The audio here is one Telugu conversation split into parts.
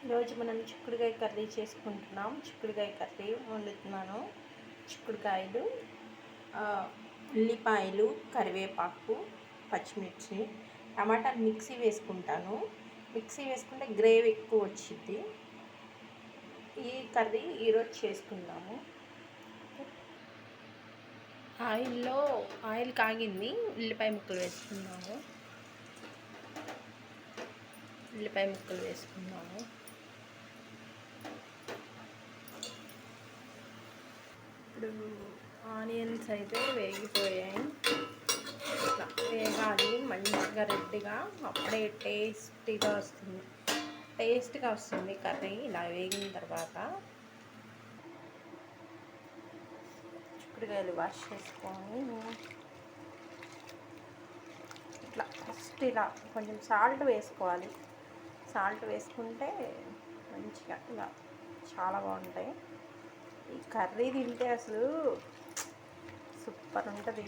ఈరోజు మనం చిక్కుడుకాయ కర్రీ చేసుకుంటున్నాం. చిక్కుడుకాయ కర్రీ వండుతున్నాను. చిక్కుడుకాయలు, ఉల్లిపాయలు, కరివేపాకు, పచ్చిమిర్చి, టమాటాలు మిక్సీ వేసుకుంటాను. మిక్సీ వేసుకుంటే గ్రేవీ ఎక్కువ వచ్చింది. ఈ కర్రీ ఈరోజు చేసుకుందాము. ఆయిల్ కాగింది. ఉల్లిపాయ ముక్కలు వేసుకున్నాము. ఇప్పుడు ఆనియన్స్ అయితే వేగిపోయాయి. ఇట్లా వేగాలి మంచిగా రెడ్గా, అప్పుడే టేస్ట్గా వస్తుంది కర్రీ. ఇలా వేగిన తర్వాత చిక్కుడుకాయలు వాష్ చేసుకొని ఇట్లా ఫస్ట్ ఇలా కొంచెం సాల్ట్ వేసుకోవాలి. సాల్ట్ వేసుకుంటే మంచిగా ఇలా చాలా బాగుంటాయి. ఈ కర్రీ తింటే అసలు సూపర్ ఉంటుంది.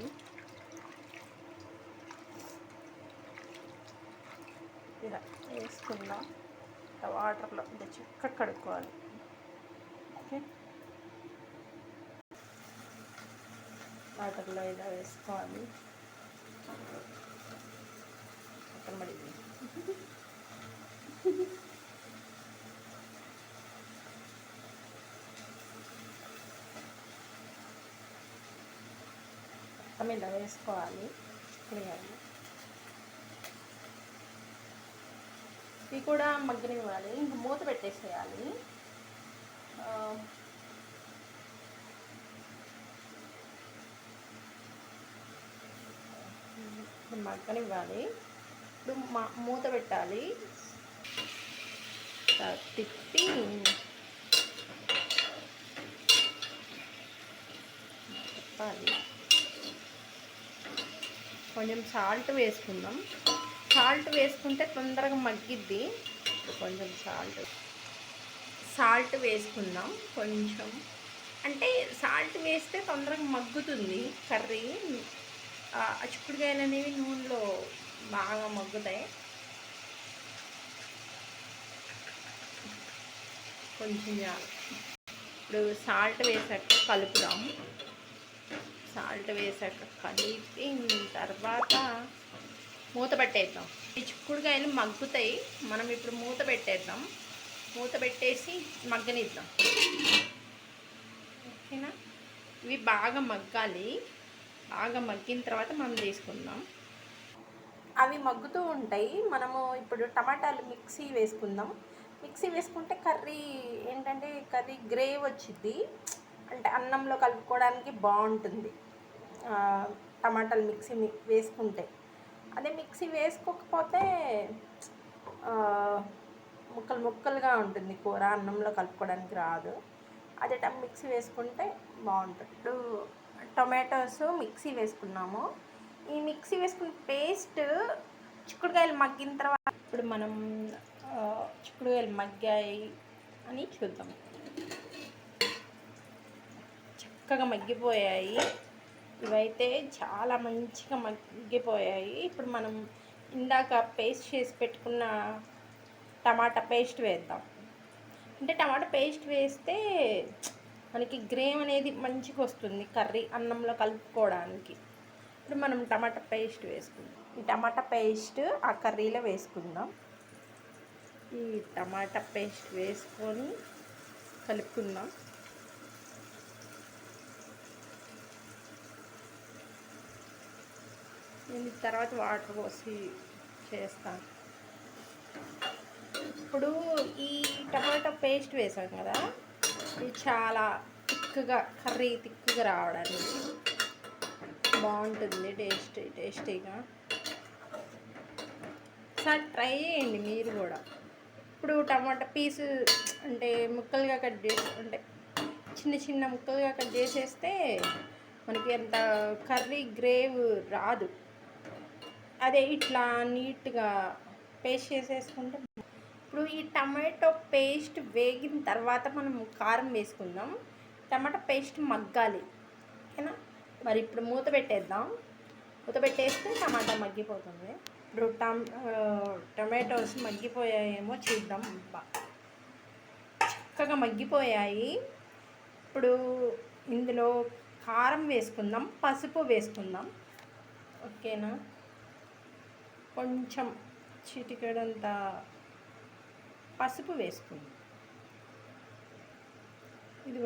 ఇలా వేసుకుందాం. వాటర్లో ఇంత చిక్క కడుక్కోవాలి. ఓకే, వాటర్లో ఇలా వేసుకోవాలి. మొత్తం ఇలా వేసుకోవాలి. చిక్కుడుకాయలు ఇవి కూడా మగ్గనివ్వాలి. ఇంకా మూత పెట్టేసేయాలి. మగ్గనివ్వాలి. ఇప్పుడు మూత పెట్టాలి. తిప్పి తిప్పాలి. కొంచెం సాల్ట్ వేసుకుందాం. సాల్ట్ వేసుకుంటే తొందరగా మగ్గిద్ది. కొంచెం సాల్ట్ వేసుకుందాం. కొంచెం అంటే సాల్ట్ వేస్తే తొందరగా మగ్గుతుంది కర్రీ. చిక్కుడుకాయలు అనేవి నూనెలో బాగా మగ్గుతాయి. కొంచెం ఇప్పుడు సాల్ట్ వేసాక కలుపుదాం. సాల్ట్ వేసాక కలిపిన తర్వాత మూత పెట్టేద్దాం. ఈ చిక్కుడుకాయలు మగ్గుతాయి. మనం ఇప్పుడు మూత పెట్టేద్దాం. మూత పెట్టేసి మగ్గనిద్దాం. ఓకేనా? ఇవి బాగా మగ్గాలి. బాగా మగ్గిన తర్వాత మనం తీసుకుందాం. అవి మగ్గుతూ ఉంటాయి. మనము ఇప్పుడు టమాటాలు మిక్సీ వేసుకుందాం. మిక్సీ వేసుకుంటే కర్రీ గ్రేవ్ వచ్చింది. అంటే అన్నంలో కలుపుకోవడానికి బాగుంటుంది టమాటాలు మిక్సీ వేసుకుంటే. అదే మిక్సీ వేసుకోకపోతే ముక్కలుగా ఉంటుంది కూర, అన్నంలో కలుపుకోవడానికి రాదు. అదే మిక్సీ వేసుకుంటే బాగుంటుంది. ఇప్పుడు టొమాటోస్ మిక్సీ వేసుకున్నాము. ఈ మిక్సీ వేసుకున్న పేస్ట్ చిక్కుడుకాయలు మగ్గిన తర్వాత ఇప్పుడు మనం చిక్కుడుకాయలు మగ్గాయి అని చూద్దాం. చక్కగా మగ్గిపోయాయి. ఇవైతే చాలా మంచిగా మగ్గిపోయాయి. ఇప్పుడు మనం ఇందాక పేస్ట్ చేసి పెట్టుకున్న టమాటా పేస్ట్ వేద్దాం. అంటే టమాటా పేస్ట్ వేస్తే మనకి గ్రేవ్ అనేది మంచిగా వస్తుంది కర్రీ అన్నంలో కలుపుకోవడానికి. ఇప్పుడు మనం టమాటా పేస్ట్ వేసుకుందాం. ఈ టమాటా పేస్ట్ ఆ కర్రీలో వేసుకుందాం. ఈ టమాటా పేస్ట్ వేసుకొని కలుపుకుందాం. నేను తర్వాత వాటర్ పోసి చేస్తాను. ఇప్పుడు ఈ టమాటా పేస్ట్ వేసాం కదా, ఇది చాలా కర్రీ తిక్కుగా రావడానికి బాగుంటుంది. టేస్టీగా సార్ ట్రై చేయండి మీరు కూడా. ఇప్పుడు టమాటా పీసు అంటే ముక్కలుగా కట్ చేసి, అంటే చిన్న ముక్కలుగా కట్ చేసేస్తే మనకి ఎంత కర్రీ గ్రేవ్ రాదు. అదే ఇట్లా నీట్గా పేస్ట్ చేసేసుకుంటే. ఇప్పుడు ఈ టమాటో పేస్ట్ వేగిన తర్వాత మనం కారం వేసుకుందాం. టమాటా పేస్ట్ మగ్గాలి. ఓకేనా? మరి ఇప్పుడు మూత పెట్టేద్దాం. మూత పెట్టేస్తే టమాటా మగ్గిపోతుంది. ఇప్పుడు టమాటోస్ మగ్గిపోయాయేమో చూద్దాం. చక్కగా మగ్గిపోయాయి. ఇప్పుడు ఇందులో కారం వేసుకుందాం, పసుపు వేసుకుందాం. ఓకేనా, కొంచెం చిటికెడంత పసుపు వేసుకుందాం. ఇది